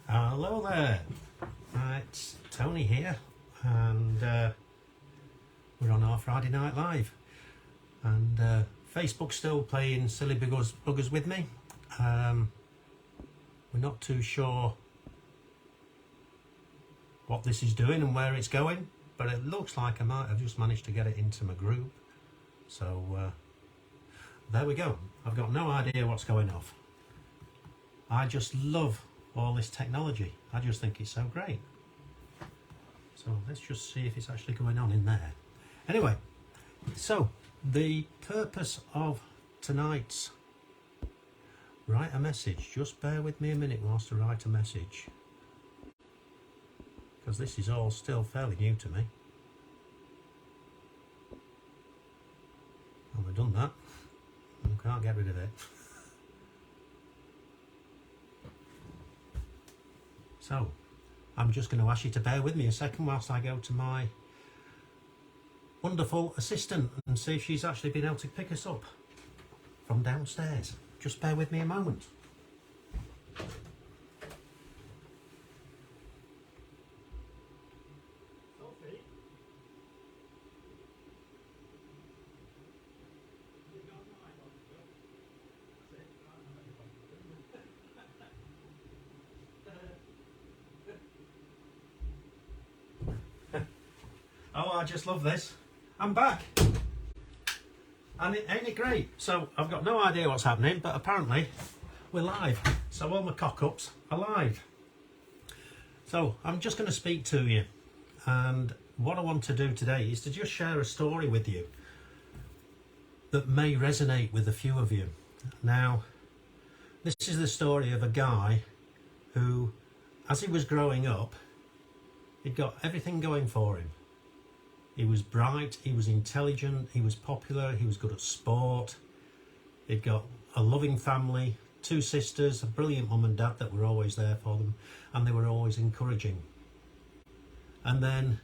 Hello there, it's Tony here, and we're on our Friday Night Live, and Facebook's still playing silly buggers with me. We're not too sure what this is doing and where it's going, but it looks like I might have just managed to get it into my group, so there we go. I've got no idea what's going off. I just love all this technology. I just think it's so great. So let's just see if it's actually going on in there. Anyway, so the purpose of tonight's write a message. Just bear with me a minute whilst I write a message, because this is all still fairly new to me. And we've done that. I can't get rid of it. So, I'm just going to ask you to bear with me a second whilst I go to my wonderful assistant and see if she's actually been able to pick us up from downstairs. Just bear with me a moment. Oh, I just love this. I'm back. And ain't it great? So I've got no idea what's happening, but apparently we're live. So all my cock-ups are live. So I'm just going to speak to you. And what I want to do today is to just share a story with you that may resonate with a few of you. Now, this is the story of a guy who, as he was growing up, he'd got everything going for him. He was bright, he was intelligent, he was popular, he was good at sport. He'd got a loving family, 2 sisters, a brilliant mum and dad that were always there for them, and they were always encouraging. And then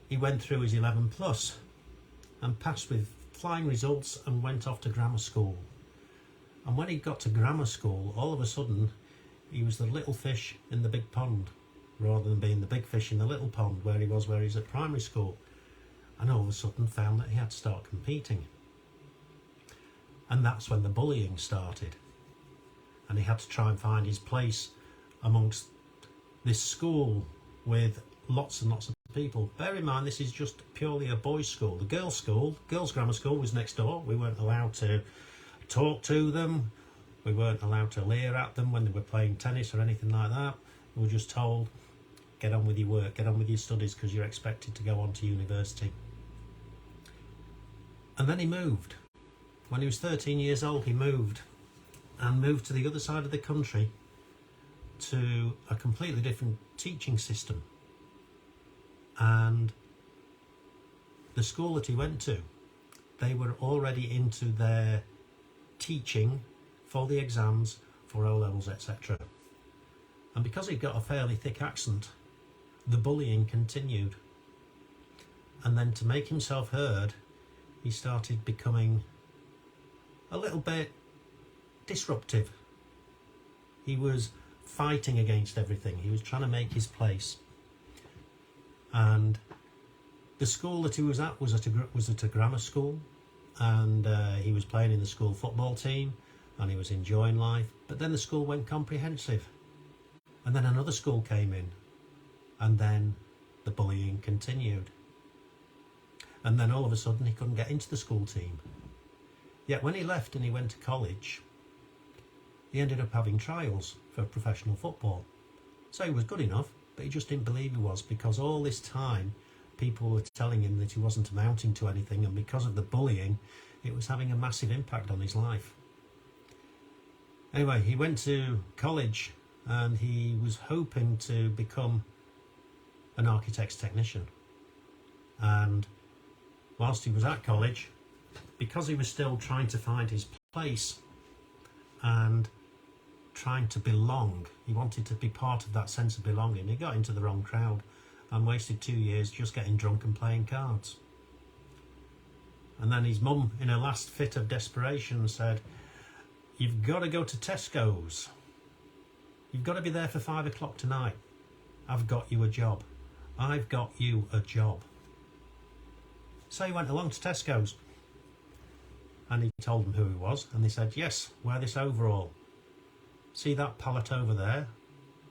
he went through his 11 plus and passed with flying results and went off to grammar school. And when he got to grammar school, all of a sudden he was the little fish in the big pond, rather than being the big fish in the little pond where he's at primary school. And all of a sudden found that he had to start competing. And that's when the bullying started. And he had to try and find his place amongst this school with lots and lots of people. Bear in mind, this is just purely a boys' school. The girls' grammar school was next door. We weren't allowed to talk to them. We weren't allowed to leer at them when they were playing tennis or anything like that. We were just told, get on with your work, get on with your studies, because you're expected to go on to university. And then he moved. When he was 13 years old, he moved to the other side of the country to a completely different teaching system. And the school that he went to, they were already into their teaching for the exams, for O-levels, etc. And because he'd got a fairly thick accent, the bullying continued. And then to make himself heard, he started becoming a little bit disruptive. He was fighting against everything. He was trying to make his place. And the school that he was at was at a grammar school, and he was playing in the school football team, and he was enjoying life. But then the school went comprehensive, and then another school came in, and then the bullying continued. And then all of a sudden he couldn't get into the school team. Yet when he left and he went to college, he ended up having trials for professional football. So he was good enough, but he just didn't believe he was, because all this time people were telling him that he wasn't amounting to anything, and because of the bullying, it was having a massive impact on his life. Anyway, he went to college and he was hoping to become an architect's technician. And whilst he was at college, because he was still trying to find his place and trying to belong, he wanted to be part of that sense of belonging, he got into the wrong crowd and wasted 2 years just getting drunk and playing cards. And then his mum, in her last fit of desperation, said, "You've got to go to Tesco's." You've got to be there for 5 o'clock tonight. I've got you a job. I've got you a job. So he went along to Tesco's and he told them who he was, and they said, yes, wear this overall. See that pallet over there?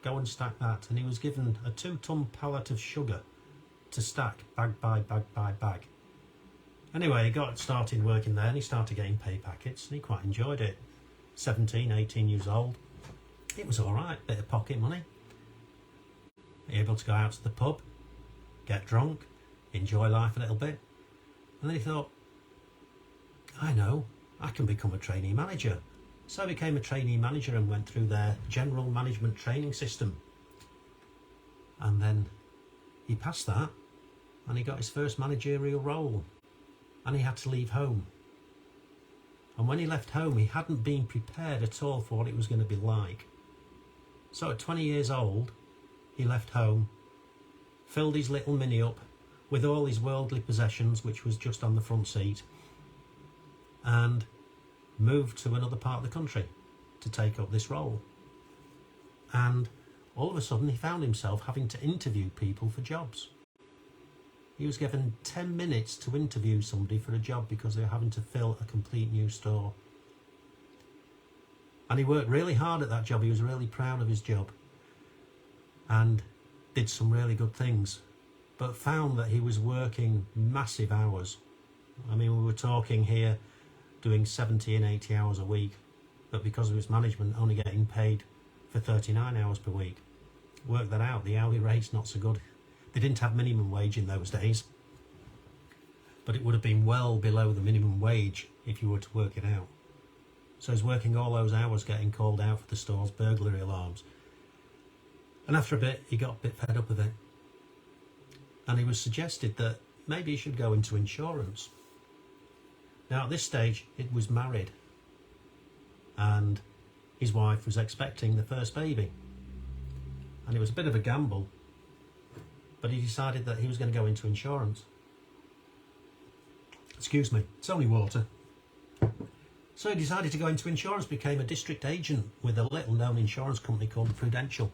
Go and stack that. And he was given a 2-ton pallet of sugar to stack bag by bag by bag. Anyway, he got started working there and he started getting pay packets and he quite enjoyed it. 17, 18 years old. It was all right, bit of pocket money. Able to go out to the pub, get drunk, enjoy life a little bit. And then he thought, I know, I can become a trainee manager. So he became a trainee manager and went through their general management training system. And then he passed that and he got his first managerial role. And he had to leave home. And when he left home, he hadn't been prepared at all for what it was going to be like. So at 20 years old, he left home, filled his little Mini up with all his worldly possessions, which was just on the front seat, and moved to another part of the country to take up this role. And all of a sudden he found himself having to interview people for jobs. He was given 10 minutes to interview somebody for a job because they were having to fill a complete new store. And he worked really hard at that job. He was really proud of his job and did some really good things, but found that he was working massive hours. I mean, we were talking here doing 70 and 80 hours a week, but because of his management only getting paid for 39 hours per week. Work that out, the hourly rate's not so good. They didn't have minimum wage in those days, but it would have been well below the minimum wage if you were to work it out. So he's working all those hours getting called out for the store's burglary alarms. And after a bit, he got a bit fed up with it. And he was suggested that maybe he should go into insurance. Now at this stage, he was married and his wife was expecting the first baby. And it was a bit of a gamble, but he decided that he was going to go into insurance. Excuse me, it's only water. So he decided to go into insurance, became a district agent with a little known insurance company called Prudential.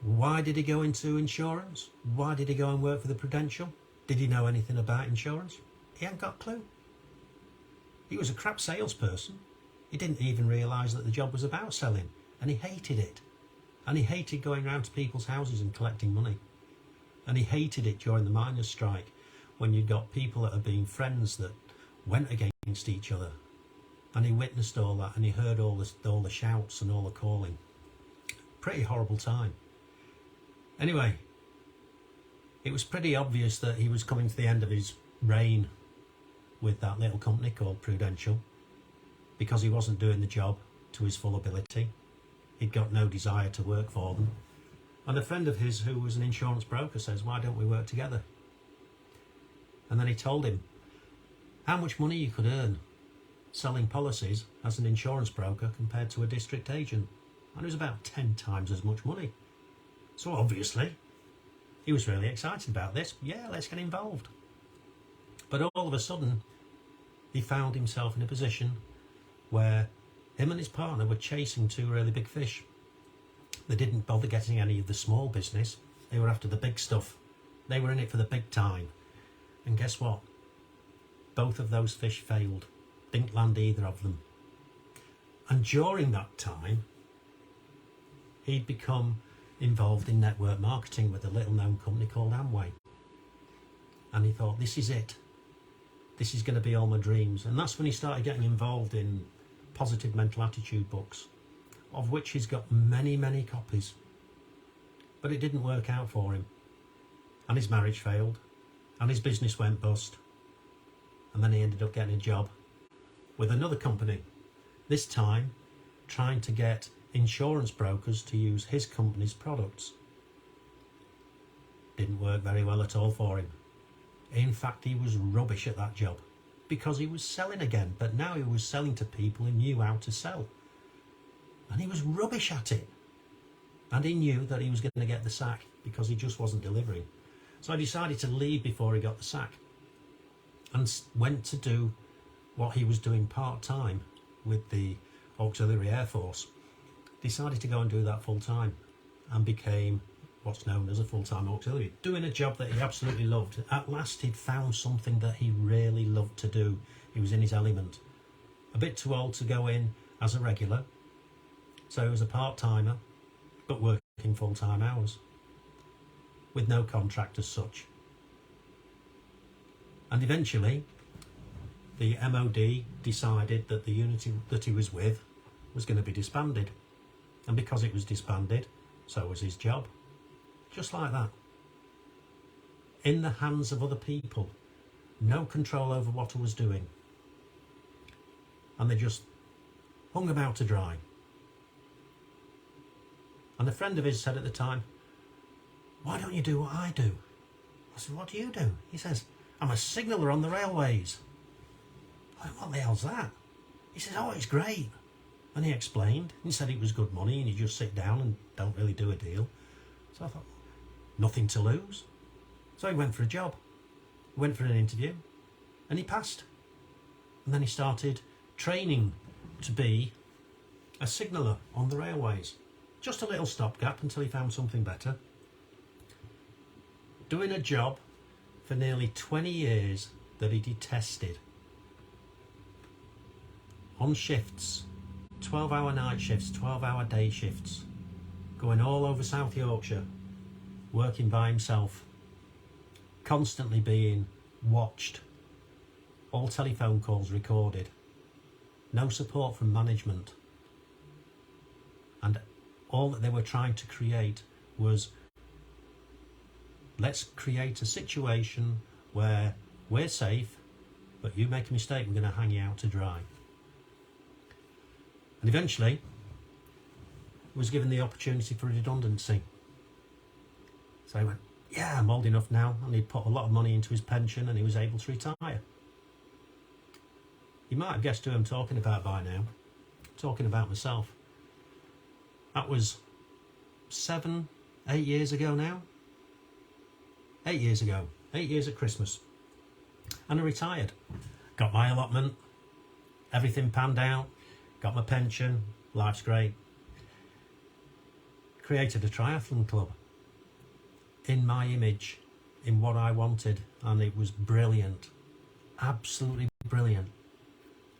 Why did he go into insurance? Why did he go and work for the Prudential? Did he know anything about insurance? He hadn't got a clue. He was a crap salesperson. He didn't even realise that the job was about selling, and he hated it. And he hated going around to people's houses and collecting money. And he hated it during the miners' strike, when you'd got people that had been friends that went against each other. And he witnessed all that, and he heard all the shouts and all the calling. Pretty horrible time. Anyway, it was pretty obvious that he was coming to the end of his reign with that little company called Prudential, because he wasn't doing the job to his full ability. He'd got no desire to work for them. And a friend of his who was an insurance broker says, why don't we work together? And then he told him how much money you could earn selling policies as an insurance broker compared to a district agent. And it was about 10 times as much money. So obviously, he was really excited about this. Yeah, let's get involved. But all of a sudden, he found himself in a position where him and his partner were chasing two really big fish. They didn't bother getting any of the small business. They were after the big stuff. They were in it for the big time. And guess what? Both of those fish failed. Didn't land either of them. And during that time, he'd become involved in network marketing with a little known company called Amway. And he thought, this is it. This is going to be all my dreams. And that's when he started getting involved in positive mental attitude books, of which he's got many, many copies. But it didn't work out for him. And his marriage failed. And his business went bust. And then he ended up getting a job with another company, this time trying to get insurance brokers to use his company's products. Didn't work very well at all for him. In fact, he was rubbish at that job because he was selling again, but now he was selling to people who knew how to sell. And he was rubbish at it. And he knew that he was going to get the sack because he just wasn't delivering. So I decided to leave before he got the sack and went to do what he was doing part-time with the Auxiliary Air Force. decided to go and do that full time and became what's known as a full-time auxiliary, doing a job that he absolutely loved. At last he'd found something that he really loved to do. He was in his element. A bit too old to go in as a regular, so he was a part-timer, but working full-time hours, with no contract as such. And eventually, the MOD decided that the unit that he was with was going to be disbanded. And because it was disbanded, so was his job. Just like that. In the hands of other people. No control over what he was doing. And they just hung him out to dry. And a friend of his said at the time, "Why don't you do what I do?" I said, "What do you do?" He says, "I'm a signaller on the railways." I went, "What the hell's that?" He says, "Oh, it's great." And he explained. He said it was good money and you just sit down and don't really do a deal. So I thought, nothing to lose. So he went for a job. He went for an interview and he passed. And then he started training to be a signaller on the railways. Just a little stopgap until he found something better. Doing a job for nearly 20 years that he detested. On shifts, 12-hour night shifts, 12-hour day shifts, going all over South Yorkshire, working by himself, constantly being watched, all telephone calls recorded, no support from management, and all that they were trying to create was, let's create a situation where we're safe, but you make a mistake, we're going to hang you out to dry. And eventually was given the opportunity for redundancy. So he went, "Yeah, I'm old enough now," and he'd put a lot of money into his pension and he was able to retire. You might have guessed who I'm talking about by now. I'm talking about myself. That was 7, 8 years ago now. 8 years ago. 8 years at Christmas. And I retired. Got my allotment. Everything panned out. Got my pension. Life's great. Created a triathlon club. In my image. In what I wanted. And it was brilliant. Absolutely brilliant.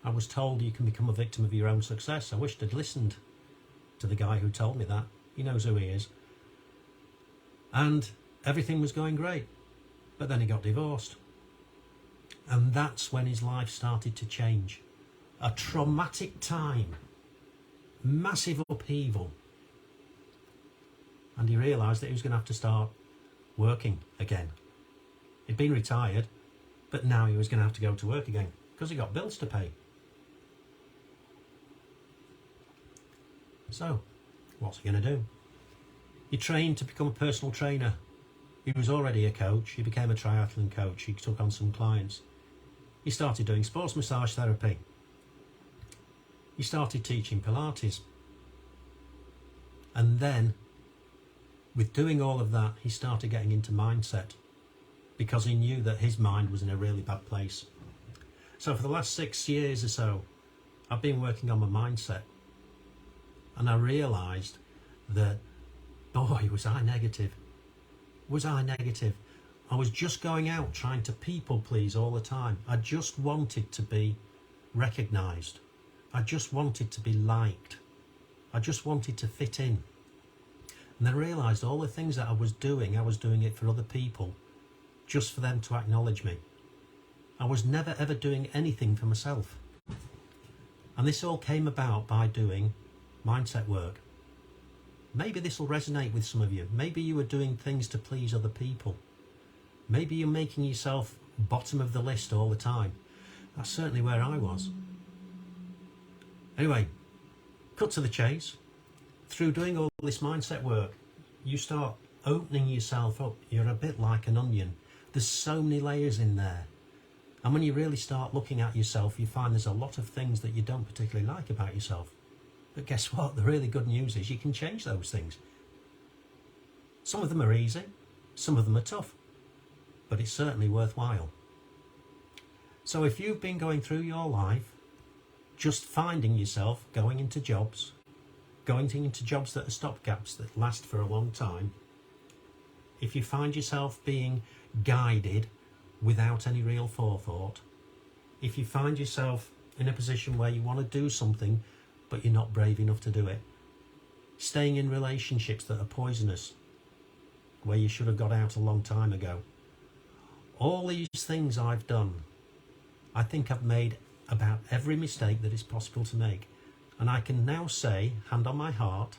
I was told you can become a victim of your own success. I wished I'd listened to the guy who told me that. He knows who he is. And everything was going great. But then he got divorced. And that's when his life started to change. A traumatic time. Massive upheaval. And he realised that he was going to have to start working again. He'd been retired, but now he was going to have to go to work again because he got bills to pay. So, what's he going to do? He trained to become a personal trainer. He was already a coach. He became a triathlon coach. He took on some clients. He started doing sports massage therapy. He started teaching Pilates. And then, with doing all of that, he started getting into mindset because he knew that his mind was in a really bad place. So for the last 6 years or so, I've been working on my mindset. And I realised that, boy, was I negative. Was I negative? I was just going out trying to people please all the time. I just wanted to be recognised. I just wanted to be liked. I just wanted to fit in. And then I realised all the things that I was doing it for other people, just for them to acknowledge me. I was never ever doing anything for myself. And this all came about by doing mindset work. Maybe this will resonate with some of you. Maybe you are doing things to please other people. Maybe you're making yourself bottom of the list all the time. That's certainly where I was. Anyway, cut to the chase. Through doing all this mindset work, you start opening yourself up. You're a bit like an onion. There's so many layers in there. And when you really start looking at yourself, you find there's a lot of things that you don't particularly like about yourself. But guess what? The really good news is you can change those things. Some of them are easy, some of them are tough, but it's certainly worthwhile. So if you've been going through your life, just finding yourself going into jobs, going into jobs that are stopgaps that last for a long time, if you find yourself being guided without any real forethought, if you find yourself in a position where you want to do something but you're not brave enough to do it, staying in relationships that are poisonous, where you should have got out a long time ago, all these things I've done, I think I've made about every mistake that is possible to make. And I can now say, hand on my heart,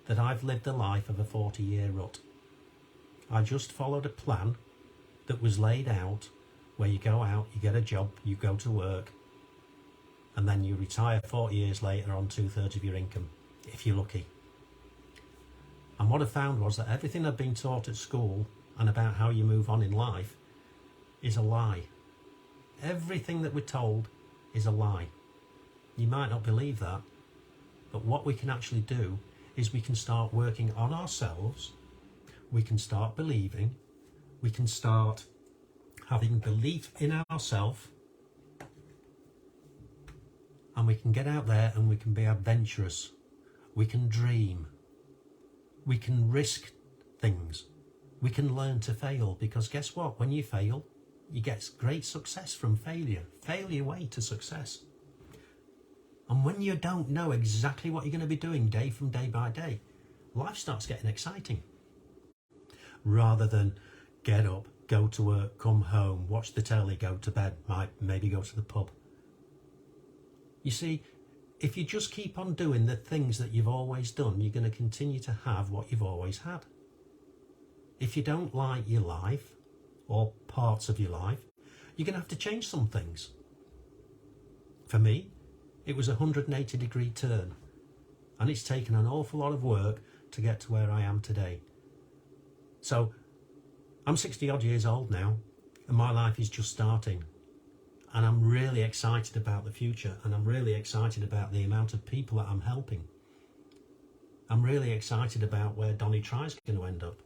that I've lived the life of a 40-year rut. I just followed a plan that was laid out, where you go out, you get a job, you go to work, and then you retire 40 years later on 2/3 of your income, if you're lucky. And what I found was that everything I'd been taught at school and about how you move on in life is a lie. Everything that we're told is a lie. You might not believe that, but what we can actually do is we can start working on ourselves, we can start believing, we can start having belief in ourselves, and we can get out there and we can be adventurous, we can dream, we can risk things, we can learn to fail, because guess what, when you fail, you get great success from failure. Fail your way to success. And when you don't know exactly what you're going to be doing day from day by day, life starts getting exciting. Rather than get up, go to work, come home, watch the telly, go to bed, maybe go to the pub. You see, if you just keep on doing the things that you've always done, you're going to continue to have what you've always had. If you don't like your life, or parts of your life, you're going to have to change some things. For me, it was a 180-degree turn, and it's taken an awful lot of work to get to where I am today. So I'm 60 odd years old now, and my life is just starting, and I'm really excited about the future, and I'm really excited about the amount of people that I'm helping. I'm really excited about where Donny Try's going to end up.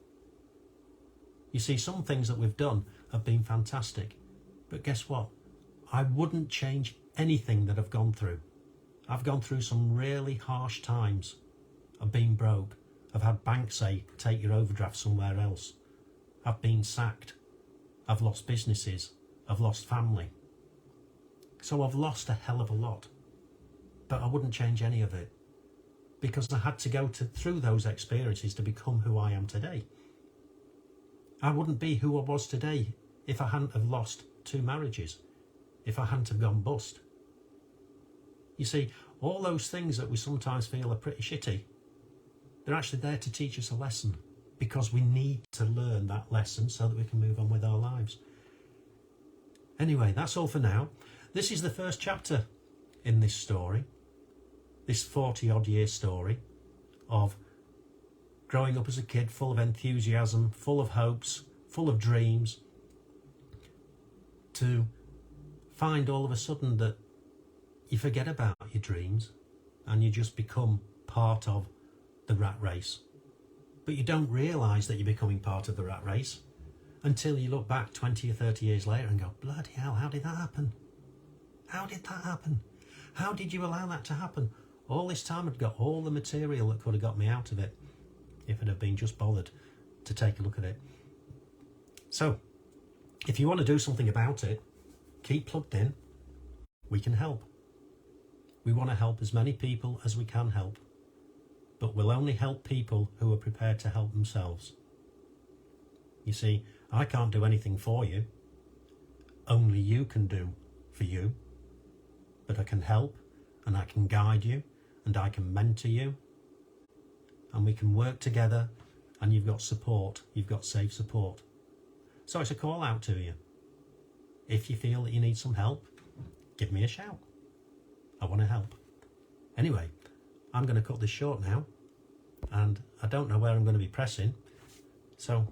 You see, some things that we've done have been fantastic, but guess what? I wouldn't change anything that I've gone through. I've gone through some really harsh times. I've been broke. I've had banks say, take your overdraft somewhere else. I've been sacked. I've lost businesses. I've lost family. So I've lost a hell of a lot, but I wouldn't change any of it, because I had to go through those experiences to become who I am today. I wouldn't be who I was today if I hadn't have lost 2 marriages, if I hadn't have gone bust. You see, all those things that we sometimes feel are pretty shitty, they're actually there to teach us a lesson, because we need to learn that lesson so that we can move on with our lives. Anyway, that's all for now. This is the first chapter in this story, this 40-odd year story of growing up as a kid, full of enthusiasm, full of hopes, full of dreams, to find all of a sudden that you forget about your dreams and you just become part of the rat race. But you don't realise that you're becoming part of the rat race until you look back 20 or 30 years later and go, bloody hell, how did that happen? How did that happen? How did you allow that to happen? All this time I'd got all the material that could have got me out of it, if it had been just bothered to take a look at it. So, if you want to do something about it, keep plugged in. We can help. We want to help as many people as we can help, but we'll only help people who are prepared to help themselves. You see, I can't do anything for you. Only you can do for you. But I can help, and I can guide you, and I can mentor you, and we can work together, and you've got support, you've got safe support. So it's a call out to you. If you feel that you need some help, give me a shout. I want to help. Anyway, I'm going to cut this short now, and I don't know where I'm going to be pressing, so